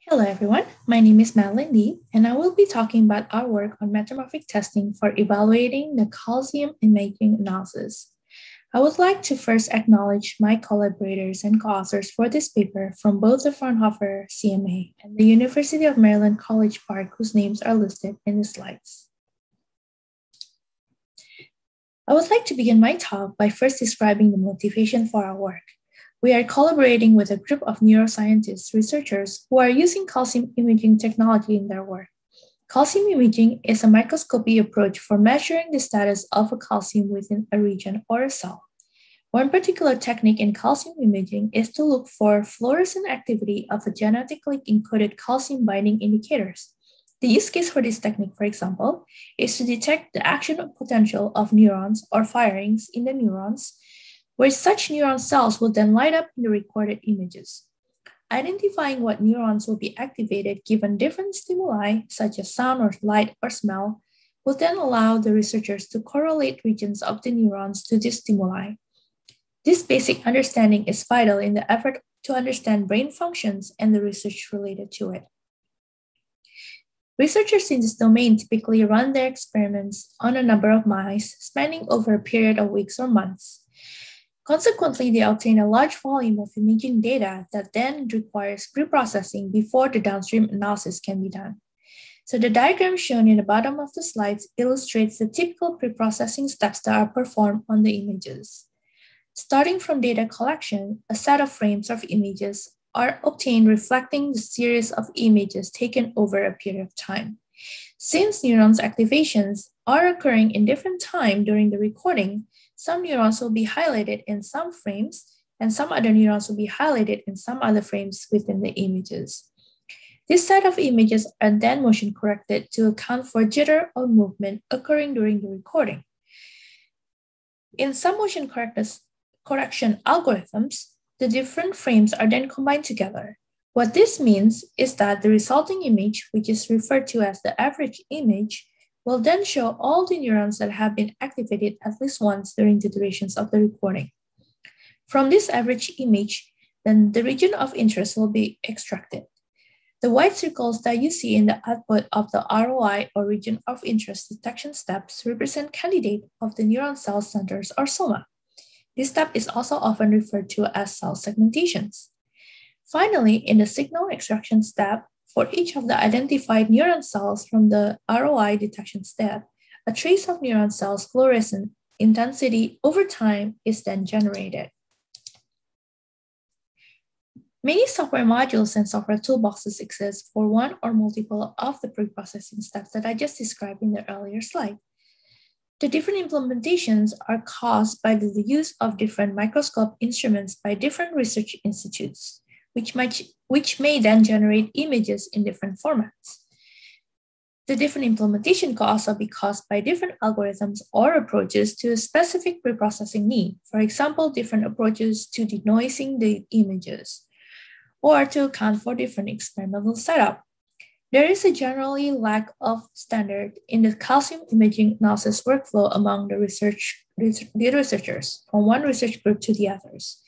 Hello everyone, my name is Madeline Lee, and I will be talking about our work on metamorphic testing for evaluating the calcium imaging analysis. I would like to first acknowledge my collaborators and co-authors for this paper from both the Fraunhofer CMA and the University of Maryland College Park, whose names are listed in the slides. I would like to begin my talk by first describing the motivation for our work. We are collaborating with a group of neuroscientists researchers who are using calcium imaging technology in their work. Calcium imaging is a microscopy approach for measuring the status of a calcium within a region or a cell. One particular technique in calcium imaging is to look for fluorescent activity of the genetically encoded calcium binding indicators. The use case for this technique, for example, is to detect the action potential of neurons or firings in the neurons, where such neuron cells will then light up in the recorded images. Identifying what neurons will be activated given different stimuli, such as sound or light or smell, will then allow the researchers to correlate regions of the neurons to these stimuli. This basic understanding is vital in the effort to understand brain functions and the research related to it. Researchers in this domain typically run their experiments on a number of mice spanning over a period of weeks or months. Consequently, they obtain a large volume of imaging data that then requires preprocessing before the downstream analysis can be done. So the diagram shown in the bottom of the slides illustrates the typical preprocessing steps that are performed on the images. Starting from data collection, a set of frames of images are obtained reflecting the series of images taken over a period of time. Since neurons' activations are occurring in different time during the recording, some neurons will be highlighted in some frames, and some other neurons will be highlighted in some other frames within the images. This set of images are then motion corrected to account for jitter or movement occurring during the recording. In some motion correction algorithms, the different frames are then combined together. What this means is that the resulting image, which is referred to as the average image, will then show all the neurons that have been activated at least once during the durations of the recording. From this average image, then the region of interest will be extracted. The white circles that you see in the output of the ROI or region of interest detection steps represent candidate of the neuron cell centers or soma. This step is also often referred to as cell segmentations. Finally, in the signal extraction step, for each of the identified neuron cells from the ROI detection step, a trace of neuron cells' fluorescent intensity over time is then generated. Many software modules and software toolboxes exist for one or multiple of the preprocessing steps that I just described in the earlier slide. The different implementations are caused by the use of different microscope instruments by different research institutes, which may then generate images in different formats. The different implementation can also be caused by different algorithms or approaches to a specific preprocessing need, for example, different approaches to denoising the images, or to account for different experimental setup. There is a generally lack of standard in the calcium imaging analysis workflow among the researchers, from one research group to the others.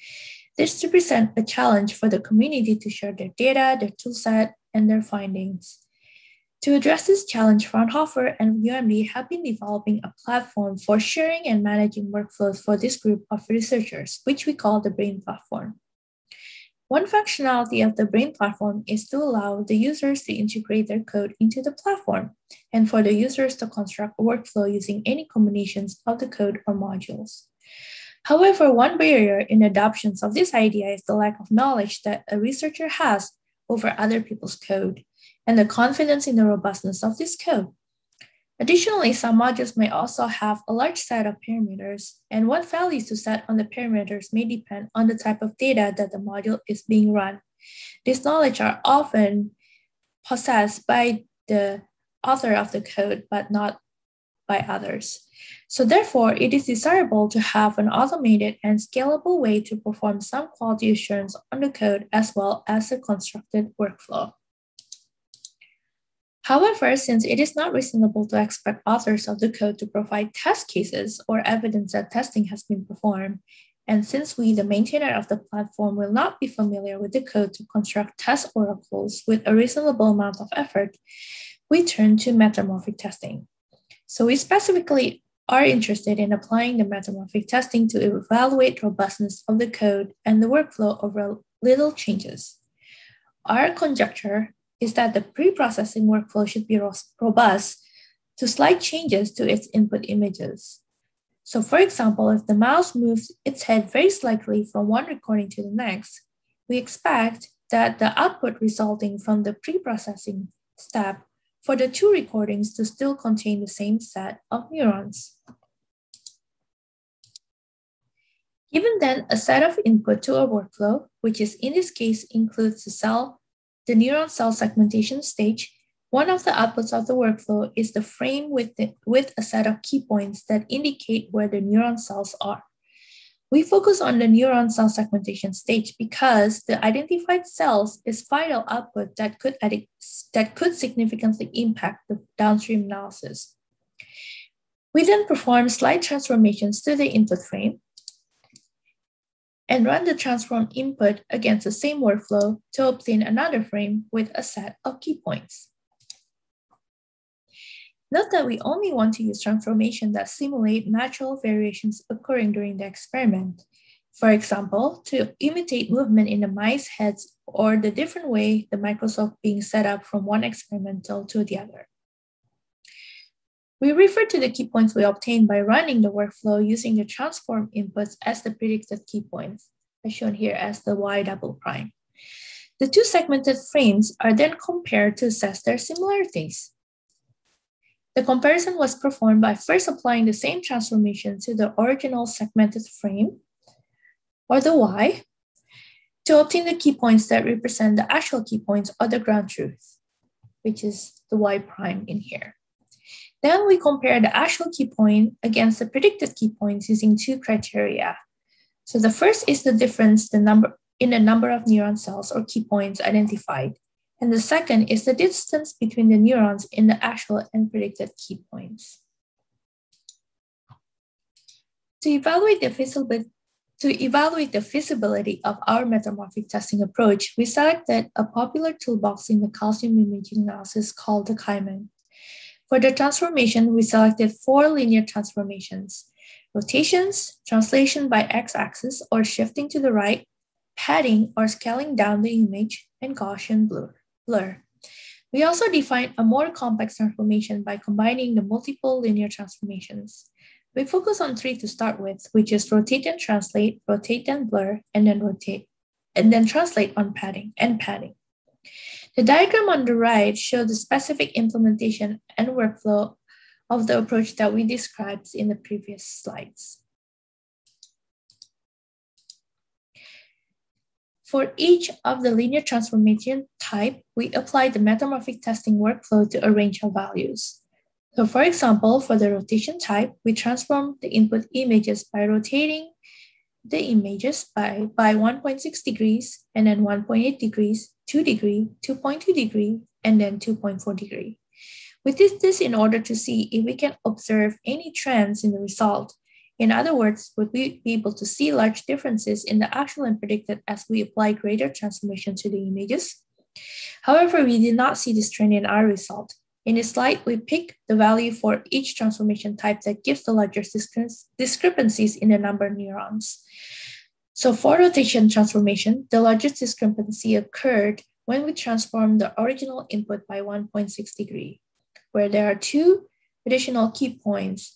This represents a challenge for the community to share their data, their toolset, and their findings. To address this challenge, Fraunhofer and UMD have been developing a platform for sharing and managing workflows for this group of researchers, which we call the BRAIN platform. One functionality of the BRAIN platform is to allow the users to integrate their code into the platform, and for the users to construct a workflow using any combinations of the code or modules. However, one barrier in adoptions of this idea is the lack of knowledge that a researcher has over other people's code and the confidence in the robustness of this code. Additionally, some modules may also have a large set of parameters, and what values to set on the parameters may depend on the type of data that the module is being run. This knowledge are often possessed by the author of the code, but not by others. So therefore, it is desirable to have an automated and scalable way to perform some quality assurance on the code as well as a constructed workflow. However, since it is not reasonable to expect authors of the code to provide test cases or evidence that testing has been performed, And since we, the maintainer of the platform, will not be familiar with the code to construct test oracles with a reasonable amount of effort, we turn to metamorphic testing. So we specifically are interested in applying the metamorphic testing to evaluate robustness of the code and the workflow over little changes. Our conjecture is that the pre-processing workflow should be robust to slight changes to its input images. So for example, if the mouse moves its head very slightly from one recording to the next, we expect that the output resulting from the pre-processing step for the two recordings to still contain the same set of neurons. Given then a set of input to a workflow, which is in this case includes the neuron cell segmentation stage, one of the outputs of the workflow is the frame with a set of key points that indicate where the neuron cells are. We focus on the neuron cell segmentation stage because the identified cells is final output that could significantly impact the downstream analysis. We then perform slight transformations to the input frame and run the transform input against the same workflow to obtain another frame with a set of key points. Note that we only want to use transformation that simulate natural variations occurring during the experiment. For example, to imitate movement in the mice heads or the different way the microscope being set up from one experimental to the other. We refer to the key points we obtain by running the workflow using the transform inputs as the predicted key points, as shown here as the y double prime. The two segmented frames are then compared to assess their similarities. The comparison was performed by first applying the same transformation to the original segmented frame, or the y, to obtain the key points that represent the actual key points or the ground truth, which is the y prime in here. Then we compare the actual key point against the predicted key points using two criteria. So the first is the difference in the number of neuron cells or key points identified. And the second is the distance between the neurons in the actual and predicted key points. To evaluate the feasibility of our metamorphic testing approach, we selected a popular toolbox in the calcium imaging analysis called the CaImAn. For the transformation, we selected 4 linear transformations: rotations, translation by x-axis or shifting to the right, padding or scaling down the image, and Gaussian blur. We also defined a more complex transformation by combining the multiple linear transformations. We focus on 3 to start with, which is rotate and translate, rotate and blur, and then translate on padding. The diagram on the right shows the specific implementation and workflow of the approach that we described in the previous slides. For each of the linear transformation type, we apply the metamorphic testing workflow to a range of values. So for example, for the rotation type, we transform the input images by rotating the images by 1.6 degrees, and then 1.8 degrees, 2 degree, 2.2 degree, and then 2.4 degree. We did this in order to see if we can observe any trends in the result. In other words, would we be able to see large differences in the actual and predicted as we apply greater transformation to the images? However, we did not see this trend in our result. In this slide, we pick the value for each transformation type that gives the largest discrepancies in the number of neurons. So for rotation transformation, the largest discrepancy occurred when we transformed the original input by 1.6 degree, where there are 2 additional key points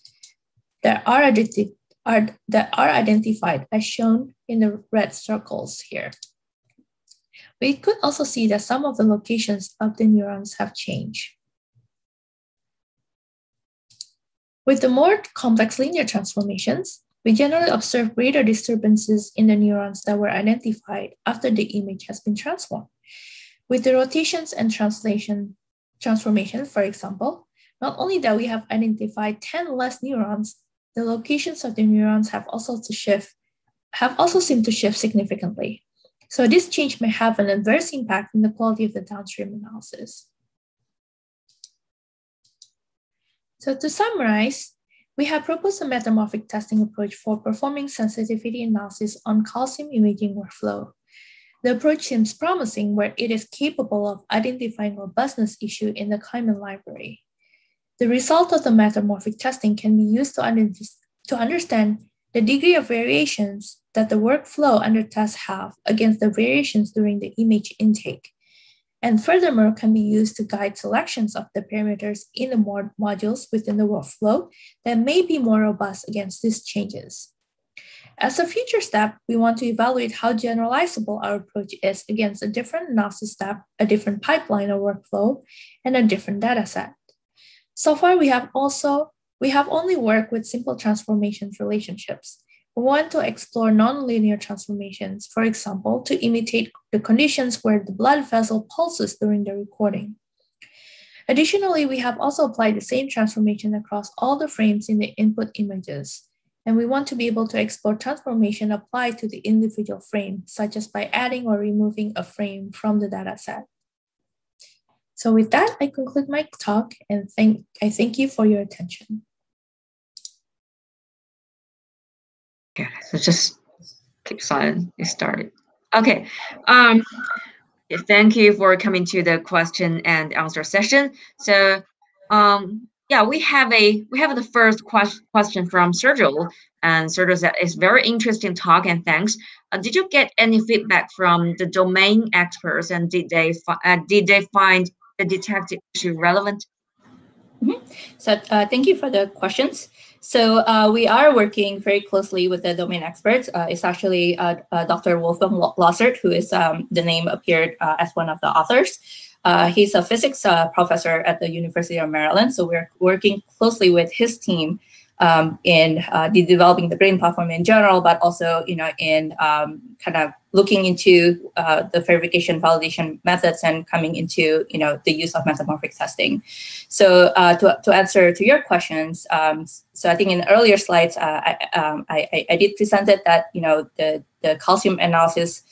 that are identified as shown in the red circles here. We could also see that some of the locations of the neurons have changed. With the more complex linear transformations, we generally observe greater disturbances in the neurons that were identified after the image has been transformed. With the rotations and transformation, for example, not only that we have identified 10 less neurons, the locations of the neurons have also seemed to shift significantly. So this change may have an adverse impact on the quality of the downstream analysis. So to summarize, we have proposed a metamorphic testing approach for performing sensitivity analysis on calcium imaging workflow. The approach seems promising where it is capable of identifying robustness issue in the CaImAn library. The result of the metamorphic testing can be used to understand the degree of variations that the workflow under test have against the variations during the image intake, and furthermore can be used to guide selections of the parameters in the modules within the workflow that may be more robust against these changes. As a future step, we want to evaluate how generalizable our approach is against a different analysis step, a different pipeline or workflow, and a different data set. So far, we have only worked with simple transformations relationships. We want to explore nonlinear transformations, for example, to imitate the conditions where the blood vessel pulses during the recording. Additionally, we have also applied the same transformation across all the frames in the input images. And we want to be able to explore transformation applied to the individual frame, such as by adding or removing a frame from the data set. So with that, I conclude my talk and I thank you for your attention. Okay, so just keep silent. It started. Okay. Thank you for coming to the question and answer session. So, yeah, we have the first question from Sergio, and Sergio said it's very interesting talk and thanks. Did you get any feedback from the domain experts, and did they find the detected issue relevant? Mm-hmm. So thank you for the questions. So we are working very closely with the domain experts. It's actually Dr. Wolfgang Lossert, who is the name appeared as one of the authors. He's a physics professor at the University of Maryland. So we're working closely with his team in developing the brain platform in general, but also, in kind of looking into the verification validation methods and coming into, the use of metamorphic testing. So to answer to your questions, so I think in earlier slides, I did present it that, the calcium analysis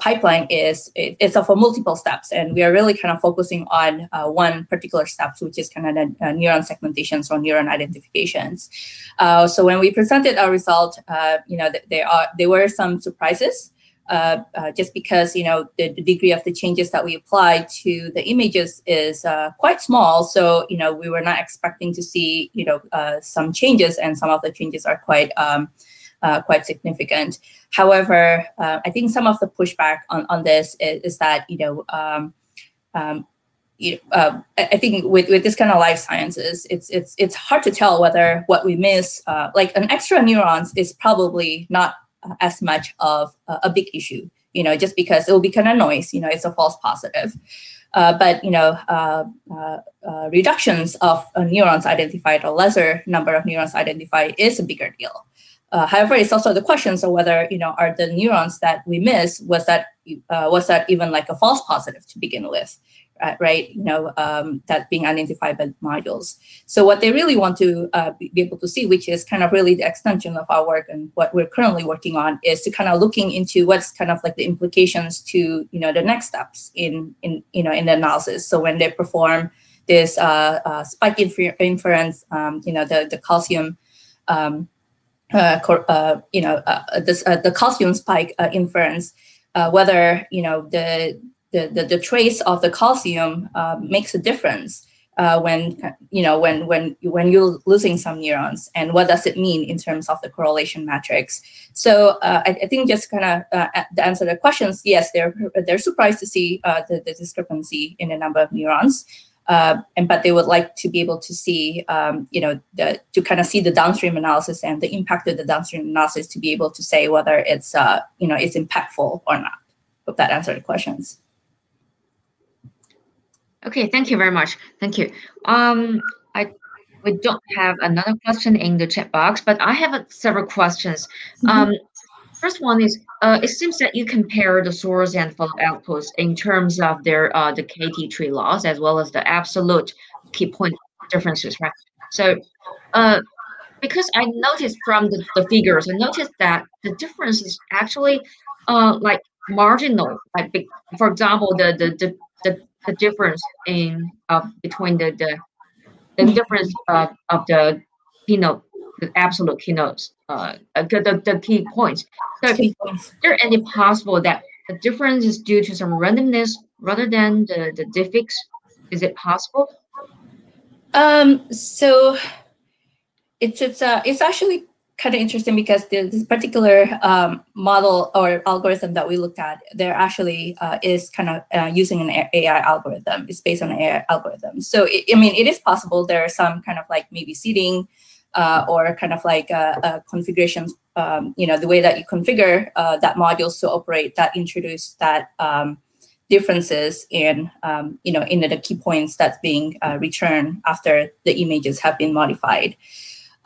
pipeline it's of multiple steps, and we are really kind of focusing on one particular steps, which is kind of the neuron segmentations or neuron identifications. So when we presented our result, there were some surprises, just because the degree of the changes that we applied to the images is quite small. So we were not expecting to see some changes, and some of the changes are quite significant. However, I think some of the pushback on this is that I think with this kind of life sciences, it's hard to tell whether what we miss, like an extra neurons, is probably not as much of a big issue. Just because it will be kind of noise. It's a false positive. But reductions of neurons identified, or lesser number of neurons identified, is a bigger deal. However, it's also the questions of whether are the neurons that we miss, was that even like a false positive to begin with, right? That being identified by modules. So what they really want to be able to see, which is kind of really the extension of our work and what we're currently working on, is to kind of looking into what's kind of like the implications to the next steps in the analysis. So when they perform this spike inference, the calcium. The calcium spike inference, whether the trace of the calcium makes a difference when you're losing some neurons, and what does it mean in terms of the correlation matrix. So I think just kind of to answer the questions, yes, they're surprised to see the discrepancy in the number of neurons. But they would like to be able to see, to kind of see the downstream analysis and the impact of the downstream analysis to be able to say whether it's, it's impactful or not. Hope that answered the questions. Okay, thank you very much. Thank you. We don't have another question in the chat box, but I have several questions. First one is, it seems that you compare the source and follow outputs in terms of their the KT tree loss as well as the absolute key point differences, right? So, because I noticed from the figures, I noticed that the difference is actually like marginal. Like, for example, the difference in between the difference of the the absolute keynotes, the key points. So is there any possible that the difference is due to some randomness rather than the diffix? Is it possible? So it's actually kind of interesting because this particular model or algorithm that we looked at, there actually is kind of using an AI algorithm. It's based on an AI algorithm. So I mean, it is possible there are some kind of like maybe seeding or kind of like configurations, the way that you configure that modules to operate that introduce that differences in, in the key points that's being returned after the images have been modified.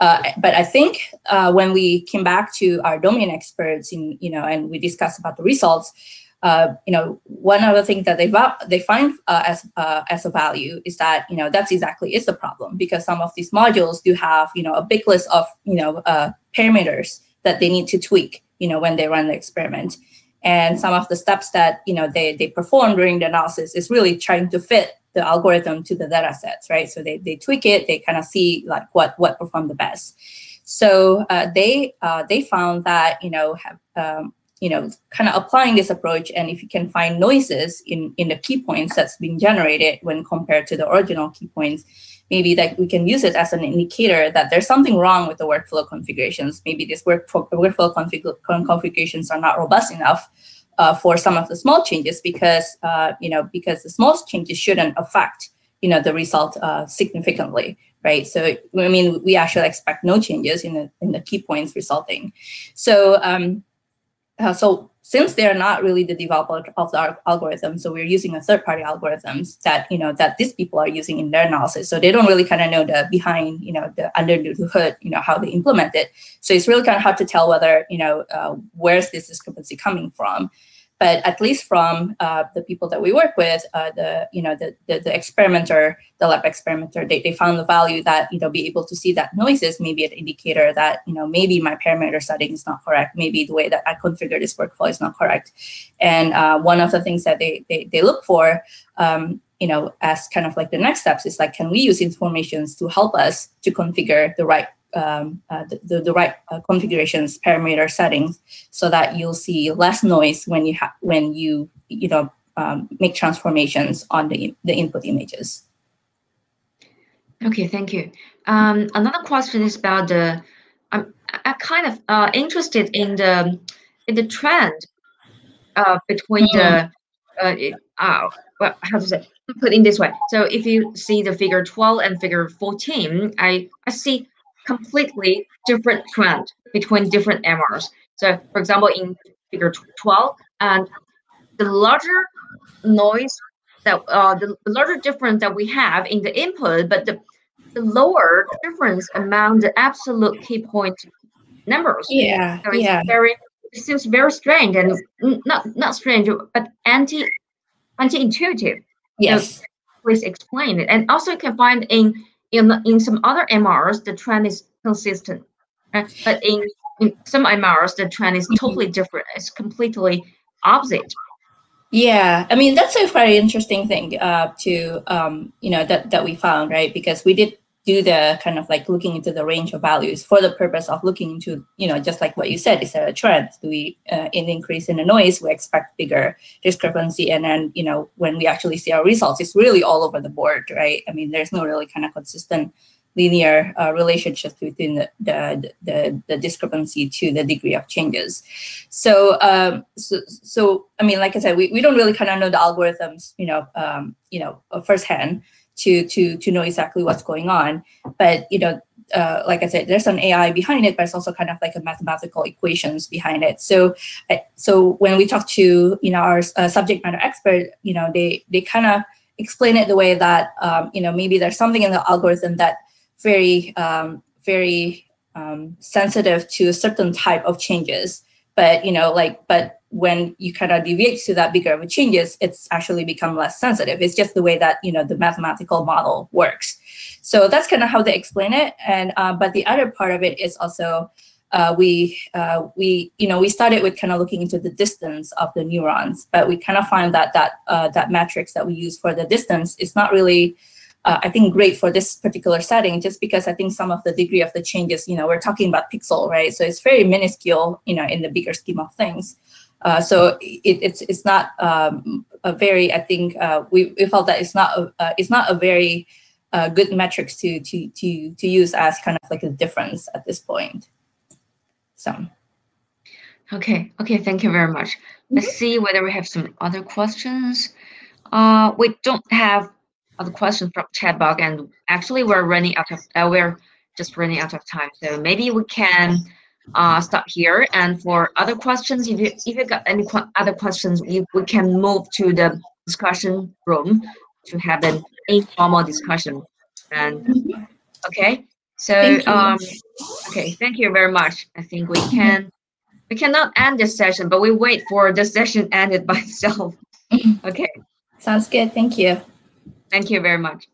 But I think when we came back to our domain experts, and we discussed about the results, one of the things that they find as a value is that that's exactly is the problem, because some of these modules do have a big list of parameters that they need to tweak when they run the experiment, and some of the steps that they perform during the analysis is really trying to fit the algorithm to the data sets, right? So they tweak it, they kind of see like what performed the best. So they found that kind of applying this approach, and if you can find noises in the key points that's being generated when compared to the original key points, maybe that we can use it as an indicator that there's something wrong with the workflow configurations. Maybe these workflow configurations are not robust enough for some of the small changes, because because the small changes shouldn't affect the result significantly, right? So I mean, we actually expect no changes in the key points resulting. So so since they're not really the developer of the algorithm, so we're using a third-party algorithms that that these people are using in their analysis. So they don't really kind of know the behind, the under the hood, how they implement it. So it's really kind of hard to tell whether where's this discrepancy coming from. But at least from the people that we work with, the experimenter, the lab experimenter, they found the value that be able to see that noises may be an indicator that maybe my parameter setting is not correct, maybe the way that I configure this workflow is not correct. And one of the things that they look for, as kind of like the next steps is like, can we use informations to help us to configure the right the right configurations, parameter settings, so that you'll see less noise when you make transformations on the input images. Okay, thank you. Another question is about I'm kind of interested in the trend between the well, how to say, put in this way. So if you see the figure 12 and figure 14, I see completely different trend between different MRs. So for example, in figure 12, and the larger noise that the larger difference that we have in the input, but the lower difference among the absolute key point numbers. Yeah, so it seems very strange, and not strange, but anti-intuitive. Yes. So please explain it. And also you can find in some other MRs, the trend is consistent. But in some MRs, the trend is totally different. It's completely opposite. Yeah, I mean, that's a very interesting thing that we found, right? Because we did do the kind of like looking into the range of values for the purpose of looking into, just like what you said, is there a trend? Do we, in increase in the noise, we expect bigger discrepancy. And then, when we actually see our results, it's really all over the board, right? I mean, there's no really kind of consistent linear relationship between the discrepancy to the degree of changes. So, so I mean, like I said, we don't really kind of know the algorithms, firsthand to know exactly what's going on. But like I said, there's an AI behind it, but it's also kind of like a mathematical equations behind it. So, so when we talk to our subject matter expert, they kind of explain it the way that maybe there's something in the algorithm that very sensitive to a certain type of changes, but but when you kind of deviate to that bigger of a changes, it's actually become less sensitive. It's just the way that the mathematical model works. So that's kind of how they explain it. And but the other part of it is also we started with kind of looking into the distance of the neurons, but we kind of find that that matrix that we use for the distance is not really I think great for this particular setting, just because I think some of the degree of the changes, we're talking about pixel, right? So it's very minuscule, in the bigger scheme of things. So it's not a very, I think we felt that it's not a very good metrics to use as kind of like a difference at this point. So. Okay, thank you very much. Let's see whether we have some other questions. We don't have other questions from chat box, and actually we're just running out of time. So maybe we can stop here. And for other questions, if you got any other questions, we can move to the discussion room to have an informal discussion. And okay, so okay, thank you very much. I think we cannot end this session, but we wait for the session ended by itself. Okay. Sounds good. Thank you. Thank you very much.